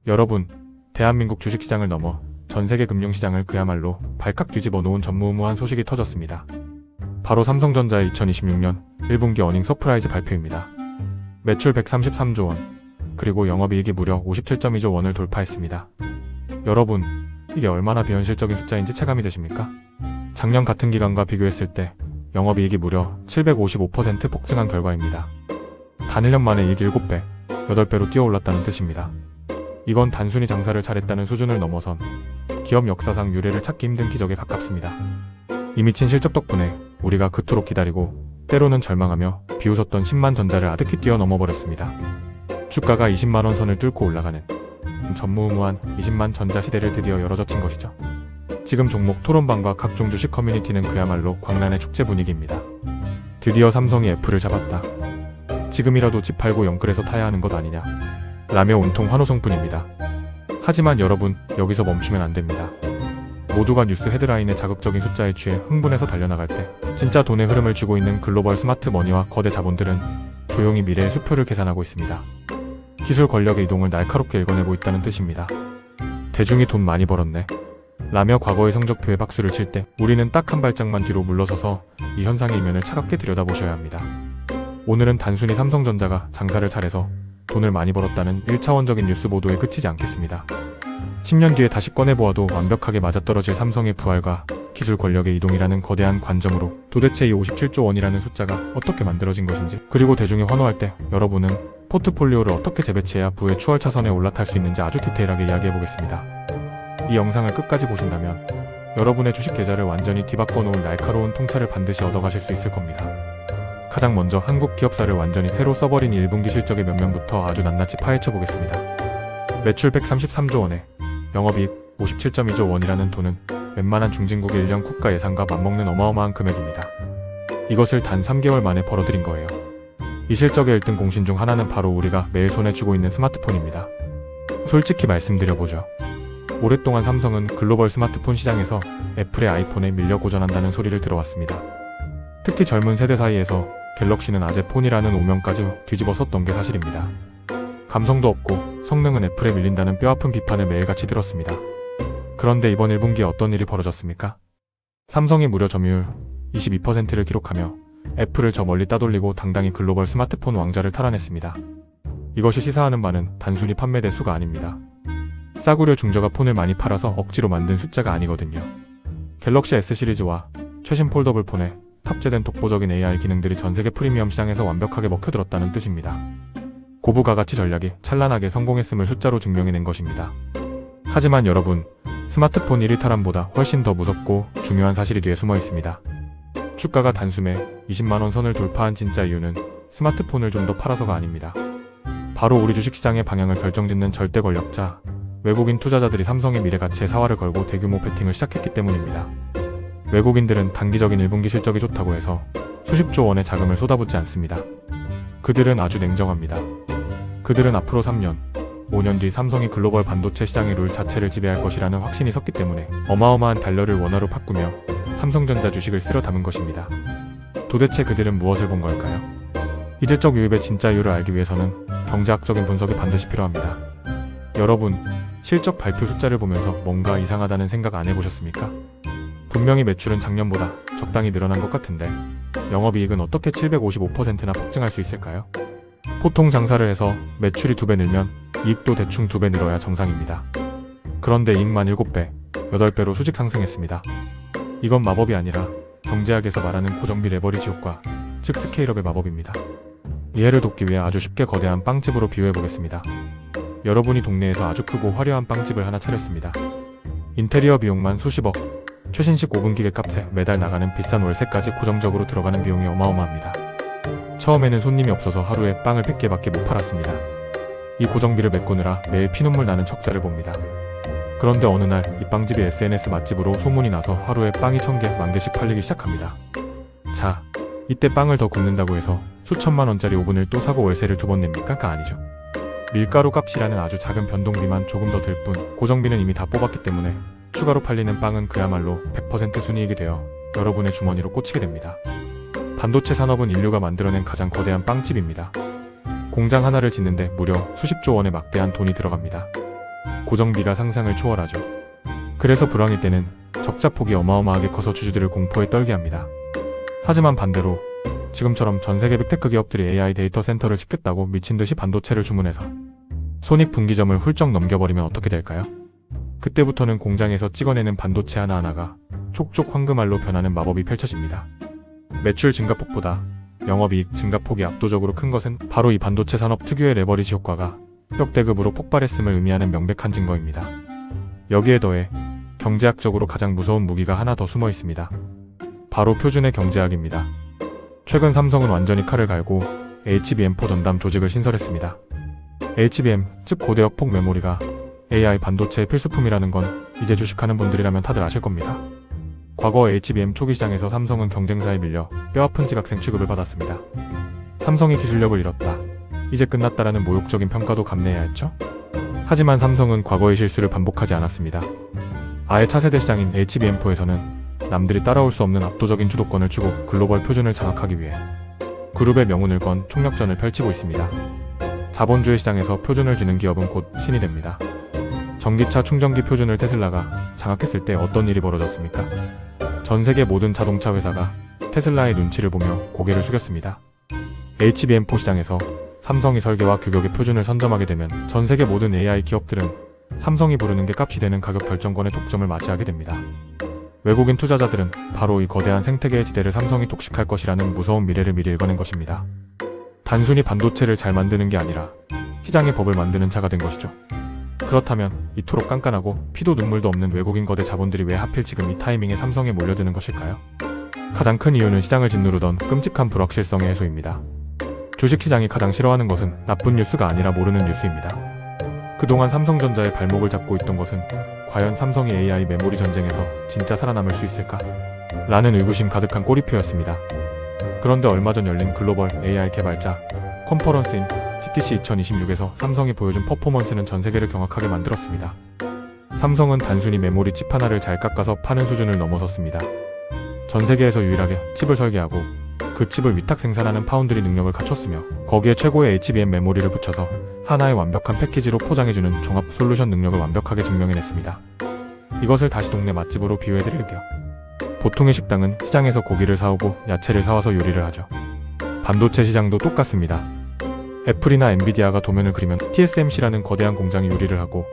여러분, 대한민국 주식시장을 넘어 전세계 금융시장을 그야말로 발칵 뒤집어 놓은 전무후무한 소식이 터졌습니다. 바로 삼성전자의 2026년 1분기 어닝 서프라이즈 발표입니다. 매출 133조 원, 그리고 영업이익이 무려 57.2조 원을 돌파했습니다. 여러분, 이게 얼마나 비현실적인 숫자인지 체감이 되십니까? 작년 같은 기간과 비교했을 때 영업이익이 무려 755% 폭증한 결과입니다. 단 1년 만에 이익 7배, 8배로 뛰어올랐다는 뜻입니다. 이건 단순히 장사를 잘했다는 수준을 넘어선 기업 역사상 유례를 찾기 힘든 기적에 가깝습니다. 이 미친 실적 덕분에 우리가 그토록 기다리고 때로는 절망하며 비웃었던 10만 전자를 아득히 뛰어넘어버렸습니다. 주가가 20만원 선을 뚫고 올라가는 전무후무한 20만 전자 시대를 드디어 열어젖힌 것이죠. 지금 종목 토론방과 각종 주식 커뮤니티는 그야말로 광란의 축제 분위기입니다. 드디어 삼성이 애플을 잡았다. 지금이라도 집 팔고 영끌해서 타야 하는 것 아니냐 라며 온통 환호성뿐입니다. 하지만 여러분, 여기서 멈추면 안 됩니다. 모두가 뉴스 헤드라인의 자극적인 숫자에 취해 흥분해서 달려나갈 때 진짜 돈의 흐름을 쥐고 있는 글로벌 스마트 머니와 거대 자본들은 조용히 미래의 수표를 계산하고 있습니다. 기술 권력의 이동을 날카롭게 읽어내고 있다는 뜻입니다. 대중이 돈 많이 벌었네 라며 과거의 성적표에 박수를 칠 때 우리는 딱 한 발짝만 뒤로 물러서서 이 현상의 이면을 차갑게 들여다보셔야 합니다. 오늘은 단순히 삼성전자가 장사를 잘해서 돈을 많이 벌었다는 1차원적인 뉴스 보도에 그치지 않겠습니다. 10년 뒤에 다시 꺼내보아도 완벽하게 맞아떨어질 삼성의 부활과 기술 권력의 이동이라는 거대한 관점으로 도대체 이 57조 원이라는 숫자가 어떻게 만들어진 것인지, 그리고 대중이 환호할 때 여러분은 포트폴리오를 어떻게 재배치해야 부의 추월 차선에 올라탈 수 있는지 아주 디테일하게 이야기해보겠습니다. 이 영상을 끝까지 보신다면 여러분의 주식 계좌를 완전히 뒤바꿔 놓을 날카로운 통찰을 반드시 얻어가실 수 있을 겁니다. 가장 먼저 한국 기업사를 완전히 새로 써버린 1분기 실적의 면면부터 아주 낱낱이 파헤쳐 보겠습니다. 매출 133조 원에 영업이익 57.2조 원이라는 돈은 웬만한 중진국의 1년 국가 예산과 맞먹는 어마어마한 금액입니다. 이것을 단 3개월 만에 벌어들인 거예요. 이 실적의 1등 공신 중 하나는 바로 우리가 매일 손에 쥐고 있는 스마트폰입니다. 솔직히 말씀드려보죠. 오랫동안 삼성은 글로벌 스마트폰 시장에서 애플의 아이폰에 밀려 고전한다는 소리를 들어왔습니다. 특히 젊은 세대 사이에서 갤럭시는 아재 폰이라는 오명까지 뒤집어 썼던 게 사실입니다. 감성도 없고 성능은 애플에 밀린다는 뼈아픈 비판을 매일같이 들었습니다. 그런데 이번 1분기에 어떤 일이 벌어졌습니까? 삼성이 무려 점유율 22%를 기록하며 애플을 저 멀리 따돌리고 당당히 글로벌 스마트폰 왕좌를 탈환했습니다. 이것이 시사하는 바는 단순히 판매 대수가 아닙니다. 싸구려 중저가 폰을 많이 팔아서 억지로 만든 숫자가 아니거든요. 갤럭시 S 시리즈와 최신 폴더블 폰에 탑재된 독보적인 AI 기능들이 전세계 프리미엄 시장에서 완벽하게 먹혀들었다는 뜻입니다. 고부가가치 전략이 찬란하게 성공했음을 숫자로 증명해낸 것입니다. 하지만 여러분, 스마트폰 1위 탈환보다 훨씬 더 무섭고 중요한 사실이 뒤에 숨어 있습니다. 주가가 단숨에 20만원 선을 돌파한 진짜 이유는 스마트폰을 좀 더 팔아서가 아닙니다. 바로 우리 주식시장의 방향을 결정짓는 절대 권력자, 외국인 투자자들이 삼성의 미래 가치에 사활을 걸고 대규모 베팅을 시작했기 때문입니다. 외국인들은 단기적인 1분기 실적이 좋다고 해서 수십조 원의 자금을 쏟아붓지 않습니다. 그들은 아주 냉정합니다. 그들은 앞으로 3년, 5년 뒤 삼성이 글로벌 반도체 시장의 룰 자체를 지배할 것이라는 확신이 섰기 때문에 어마어마한 달러를 원화로 바꾸며 삼성전자 주식을 쓸어 담은 것입니다. 도대체 그들은 무엇을 본 걸까요? 이제적 유입의 진짜 이유를 알기 위해서는 경제학적인 분석이 반드시 필요합니다. 여러분, 실적 발표 숫자를 보면서 뭔가 이상하다는 생각 안 해보셨습니까? 분명히 매출은 작년보다 적당히 늘어난 것 같은데 영업이익은 어떻게 755%나 폭증할 수 있을까요? 보통 장사를 해서 매출이 2배 늘면 이익도 대충 2배 늘어야 정상입니다. 그런데 이익만 7배, 8배로 수직 상승했습니다. 이건 마법이 아니라 경제학에서 말하는 고정비 레버리지 효과, 즉 스케일업의 마법입니다. 이해를 돕기 위해 아주 쉽게 거대한 빵집으로 비유해보겠습니다. 여러분이 동네에서 아주 크고 화려한 빵집을 하나 차렸습니다. 인테리어 비용만 수십억, 최신식 오븐 기계 값에 매달 나가는 비싼 월세까지 고정적으로 들어가는 비용이 어마어마합니다. 처음에는 손님이 없어서 하루에 빵을 100개밖에 못 팔았습니다. 이 고정비를 메꾸느라 매일 피눈물 나는 적자를 봅니다. 그런데 어느 날 이 빵집이 SNS 맛집으로 소문이 나서 하루에 빵이 1000개, 10,000개씩 팔리기 시작합니다. 자, 이때 빵을 더 굽는다고 해서 수천만 원짜리 오븐을 또 사고 월세를 2번 냅니까? 가 아니죠. 밀가루 값이라는 아주 작은 변동비만 조금 더 들 뿐 고정비는 이미 다 뽑았기 때문에 추가로 팔리는 빵은 그야말로 100% 순이익이 되어 여러분의 주머니로 꽂히게 됩니다. 반도체 산업은 인류가 만들어낸 가장 거대한 빵집입니다. 공장 하나를 짓는데 무려 수십조 원의 막대한 돈이 들어갑니다. 고정비가 상상을 초월하죠. 그래서 불황일 때는 적자 폭이 어마어마하게 커서 주주들을 공포에 떨게 합니다. 하지만 반대로 지금처럼 전세계 빅테크 기업들이 AI 데이터 센터를 짓겠다고 미친듯이 반도체를 주문해서 손익분기점을 훌쩍 넘겨버리면 어떻게 될까요? 그때부터는 공장에서 찍어내는 반도체 하나하나가 촉촉 황금알로 변하는 마법이 펼쳐집니다. 매출 증가폭보다 영업이익 증가폭이 압도적으로 큰 것은 바로 이 반도체 산업 특유의 레버리지 효과가 역대급으로 폭발했음을 의미하는 명백한 증거입니다. 여기에 더해 경제학적으로 가장 무서운 무기가 하나 더 숨어 있습니다. 바로 표준의 경제학입니다. 최근 삼성은 완전히 칼을 갈고 HBM4 전담 조직을 신설했습니다. HBM, 즉 고대역 폭 메모리가 AI 반도체의 필수품이라는 건 이제 주식하는 분들이라면 다들 아실 겁니다. 과거 HBM 초기 시장에서 삼성은 경쟁사에 밀려 뼈아픈 지각생 취급을 받았습니다. 삼성이 기술력을 잃었다, 이제 끝났다라는 모욕적인 평가도 감내해야 했죠. 하지만 삼성은 과거의 실수를 반복하지 않았습니다. 아예 차세대 시장인 HBM4에서는 남들이 따라올 수 없는 압도적인 주도권을 주고 글로벌 표준을 장악하기 위해 그룹의 명운을 건 총력전을 펼치고 있습니다. 자본주의 시장에서 표준을 쥐는 기업은 곧 신이 됩니다. 전기차 충전기 표준을 테슬라가 장악했을 때 어떤 일이 벌어졌습니까? 전 세계 모든 자동차 회사가 테슬라의 눈치를 보며 고개를 숙였습니다. HBM4 시장에서 삼성이 설계와 규격의 표준을 선점하게 되면 전 세계 모든 AI 기업들은 삼성이 부르는 게 값이 되는 가격 결정권의 독점을 맞이하게 됩니다. 외국인 투자자들은 바로 이 거대한 생태계의 지대를 삼성이 독식할 것이라는 무서운 미래를 미리 읽어낸 것입니다. 단순히 반도체를 잘 만드는 게 아니라 시장의 법을 만드는 자가 된 것이죠. 그렇다면 이토록 깐깐하고 피도 눈물도 없는 외국인 거대 자본들이 왜 하필 지금 이 타이밍에 삼성에 몰려드는 것일까요? 가장 큰 이유는 시장을 짓누르던 끔찍한 불확실성의 해소입니다. 주식시장이 가장 싫어하는 것은 나쁜 뉴스가 아니라 모르는 뉴스입니다. 그동안 삼성전자의 발목을 잡고 있던 것은 과연 삼성이 AI 메모리 전쟁에서 진짜 살아남을 수 있을까? 라는 의구심 가득한 꼬리표였습니다. 그런데 얼마 전 열린 글로벌 AI 개발자 컨퍼런스인 GTC 2026에서 삼성이 보여준 퍼포먼스는 전 세계를 경악하게 만들었습니다. 삼성은 단순히 메모리 칩 하나를 잘 깎아서 파는 수준을 넘어섰습니다. 전 세계에서 유일하게 칩을 설계하고 그 칩을 위탁 생산하는 파운드리 능력을 갖췄으며 거기에 최고의 HBM 메모리를 붙여서 하나의 완벽한 패키지로 포장해주는 종합 솔루션 능력을 완벽하게 증명해냈습니다. 이것을 다시 동네 맛집으로 비유해드릴게요. 보통의 식당은 시장에서 고기를 사오고 야채를 사와서 요리를 하죠. 반도체 시장도 똑같습니다. 애플이나 엔비디아가 도면을 그리면 TSMC라는 거대한 공장이 요리를 하고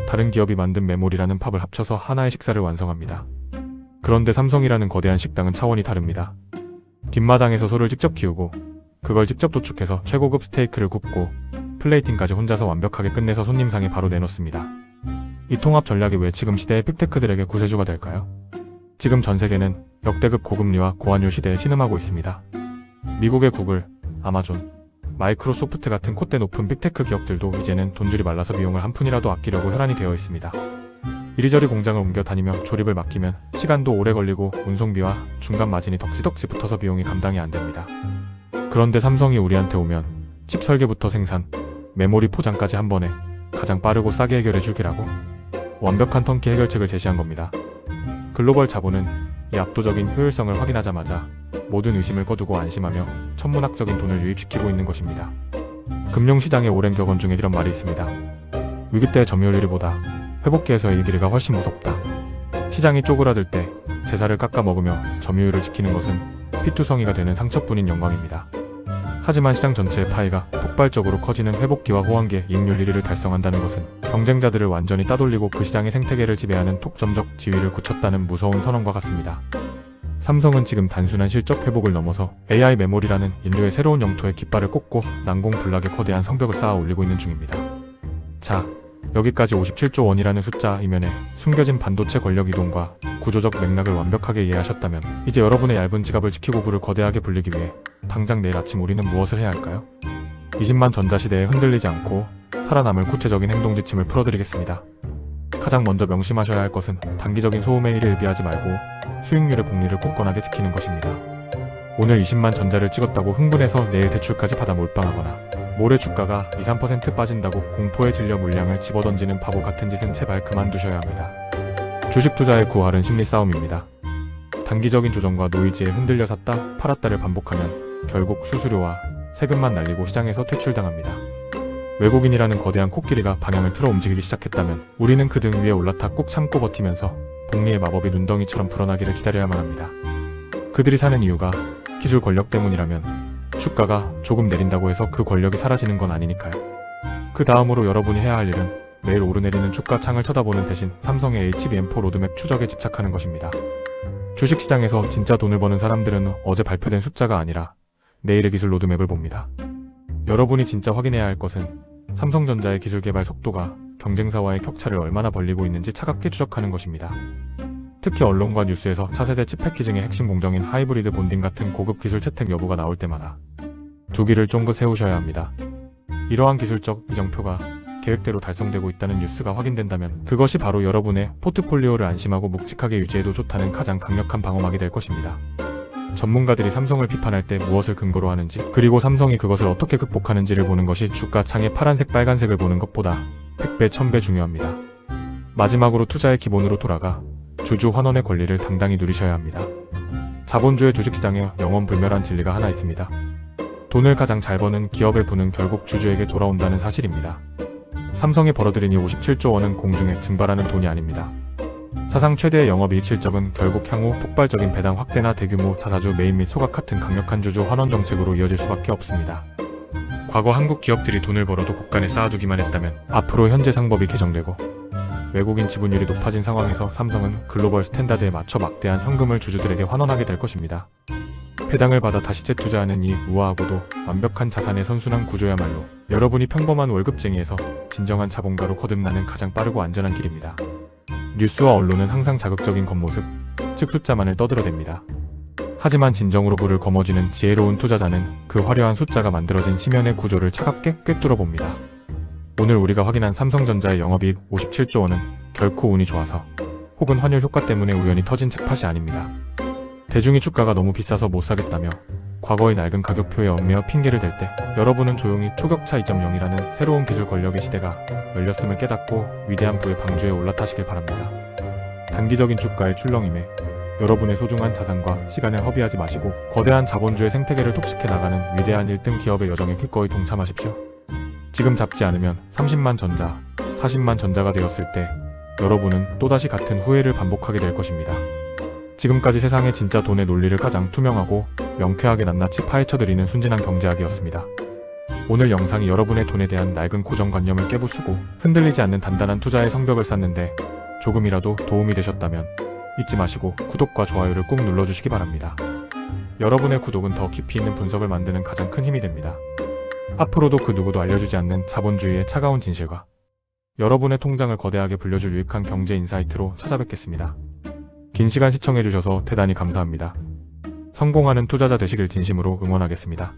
다른 기업이 만든 메모리라는 팝을 합쳐서 하나의 식사를 완성합니다. 그런데 삼성이라는 거대한 식당은 차원이 다릅니다. 뒷마당에서 소를 직접 키우고 그걸 직접 도축해서 최고급 스테이크를 굽고 플레이팅까지 혼자서 완벽하게 끝내서 손님상에 바로 내놓습니다. 이 통합 전략이 왜 지금 시대의 빅테크들에게 구세주가 될까요? 지금 전 세계는 역대급 고금리와 고환율 시대에 신음하고 있습니다. 미국의 구글, 아마존, 마이크로소프트 같은 콧대 높은 빅테크 기업들도 이제는 돈줄이 말라서 비용을 한 푼이라도 아끼려고 혈안이 되어 있습니다. 이리저리 공장을 옮겨 다니며 조립을 맡기면 시간도 오래 걸리고 운송비와 중간 마진이 덕지덕지 붙어서 비용이 감당이 안 됩니다. 그런데 삼성이 우리한테 오면 칩 설계부터 생산, 메모리 포장까지 한 번에 가장 빠르고 싸게 해결해 줄게라고 완벽한 턴키 해결책을 제시한 겁니다. 글로벌 자본은 이 압도적인 효율성을 확인하자마자 모든 의심을 거두고 안심하며 천문학적인 돈을 유입시키고 있는 것입니다. 금융시장의 오랜 격언 중에 이런 말이 있습니다. 위기 때의 점유율 1위보다 회복기에서의 일기가 훨씬 무섭다. 시장이 쪼그라들 때 제사를 깎아 먹으며 점유율을 지키는 것은 피투성이가 되는 상처뿐인 영광입니다. 하지만 시장 전체의 파이가 폭발적으로 커지는 회복기와 호황기에 이익률 1위를 달성한다는 것은 경쟁자들을 완전히 따돌리고 그 시장의 생태계를 지배하는 독점적 지위를 굳혔다는 무서운 선언과 같습니다. 삼성은 지금 단순한 실적 회복을 넘어서 AI 메모리라는 인류의 새로운 영토에 깃발을 꽂고 난공불락의 거대한 성벽을 쌓아 올리고 있는 중입니다. 자, 여기까지 57조 원이라는 숫자 이면에 숨겨진 반도체 권력 이동과 구조적 맥락을 완벽하게 이해하셨다면 이제 여러분의 얇은 지갑을 지키고 부를 거대하게 불리기 위해 당장 내일 아침 우리는 무엇을 해야 할까요? 20만 전자시대에 흔들리지 않고 살아남을 구체적인 행동 지침을 풀어드리겠습니다. 가장 먼저 명심하셔야 할 것은 단기적인 소음에 일일비하지 말고 수익률의 복리를 굳건하게 지키는 것입니다. 오늘 20만 전자를 찍었다고 흥분해서 내일 대출까지 받아 몰빵하거나 모레 주가가 2~3% 빠진다고 공포에 질려 물량을 집어던지는 바보 같은 짓은 제발 그만두셔야 합니다. 주식 투자의 구할은 심리 싸움입니다. 단기적인 조정과 노이즈에 흔들려 샀다 팔았다를 반복하면 결국 수수료와 세금만 날리고 시장에서 퇴출당합니다. 외국인이라는 거대한 코끼리가 방향을 틀어 움직이기 시작했다면 우리는 그 등 위에 올라타 꾹 참고 버티면서 복리의 마법이 눈덩이처럼 불어나기를 기다려야만 합니다. 그들이 사는 이유가 기술 권력 때문이라면 주가가 조금 내린다고 해서 그 권력이 사라지는 건 아니니까요. 그 다음으로 여러분이 해야 할 일은 매일 오르내리는 주가 창을 쳐다보는 대신 삼성의 HBM4 로드맵 추적에 집착하는 것입니다. 주식시장에서 진짜 돈을 버는 사람들은 어제 발표된 숫자가 아니라 내일의 기술 로드맵을 봅니다. 여러분이 진짜 확인해야 할 것은 삼성전자의 기술 개발 속도가 경쟁사와의 격차를 얼마나 벌리고 있는지 차갑게 추적하는 것입니다. 특히 언론과 뉴스에서 차세대 칩 패키징의 핵심 공정인 하이브리드 본딩 같은 고급 기술 채택 여부가 나올 때마다 두 귀를 쫑긋 세우셔야 합니다. 이러한 기술적 이정표가 계획대로 달성되고 있다는 뉴스가 확인된다면 그것이 바로 여러분의 포트폴리오를 안심하고 묵직하게 유지해도 좋다는 가장 강력한 방어막이 될 것입니다. 전문가들이 삼성을 비판할 때 무엇을 근거로 하는지, 그리고 삼성이 그것을 어떻게 극복하는지를 보는 것이 주가 창의 파란색 빨간색을 보는 것보다 100배 1000배 중요합니다. 마지막으로 투자의 기본으로 돌아가 주주 환원의 권리를 당당히 누리셔야 합니다. 자본주의 주식시장에 영원불멸한 진리가 하나 있습니다. 돈을 가장 잘 버는 기업의 부는 결국 주주에게 돌아온다는 사실입니다. 삼성이 벌어들인 이 57조 원은 공중에 증발하는 돈이 아닙니다. 사상 최대의 영업이익 실적은 결국 향후 폭발적인 배당 확대나 대규모 자사주 매입 및 소각 같은 강력한 주주 환원 정책으로 이어질 수밖에 없습니다. 과거 한국 기업들이 돈을 벌어도 곳간에 쌓아두기만 했다면 앞으로 현재 상법이 개정되고 외국인 지분율이 높아진 상황에서 삼성은 글로벌 스탠다드에 맞춰 막대한 현금을 주주들에게 환원하게 될 것입니다. 배당을 받아 다시 재투자하는 이 우아하고도 완벽한 자산의 선순환 구조야말로 여러분이 평범한 월급쟁이에서 진정한 자본가로 거듭나는 가장 빠르고 안전한 길입니다. 뉴스와 언론은 항상 자극적인 겉모습, 즉 숫자만을 떠들어댑니다. 하지만 진정으로 불을 거머쥐는 지혜로운 투자자는 그 화려한 숫자가 만들어진 심연의 구조를 차갑게 꿰뚫어 봅니다. 오늘 우리가 확인한 삼성전자의 영업이익 57조 원은 결코 운이 좋아서 혹은 환율 효과 때문에 우연히 터진 잭팟이 아닙니다. 대중이 주가가 너무 비싸서 못 사겠다며 과거의 낡은 가격표에 얽매여 핑계를 댈 때 여러분은 조용히 초격차 2.0이라는 새로운 기술 권력의 시대가 열렸음을 깨닫고 위대한 부의 방주에 올라타시길 바랍니다. 단기적인 주가의 출렁임에 여러분의 소중한 자산과 시간을 허비하지 마시고 거대한 자본주의 생태계를 독식해 나가는 위대한 1등 기업의 여정에 기꺼이 동참하십시오. 지금 잡지 않으면 30만 전자, 40만 전자가 되었을 때 여러분은 또다시 같은 후회를 반복하게 될 것입니다. 지금까지 세상의 진짜 돈의 논리를 가장 투명하고 명쾌하게 낱낱이 파헤쳐드리는 순진한 경제학이었습니다. 오늘 영상이 여러분의 돈에 대한 낡은 고정관념을 깨부수고 흔들리지 않는 단단한 투자의 성벽을 쌓는데 조금이라도 도움이 되셨다면 잊지 마시고 구독과 좋아요를 꾹 눌러주시기 바랍니다. 여러분의 구독은 더 깊이 있는 분석을 만드는 가장 큰 힘이 됩니다. 앞으로도 그 누구도 알려주지 않는 자본주의의 차가운 진실과 여러분의 통장을 거대하게 불려줄 유익한 경제 인사이트로 찾아뵙겠습니다. 긴 시간 시청해주셔서 대단히 감사합니다. 성공하는 투자자 되시길 진심으로 응원하겠습니다.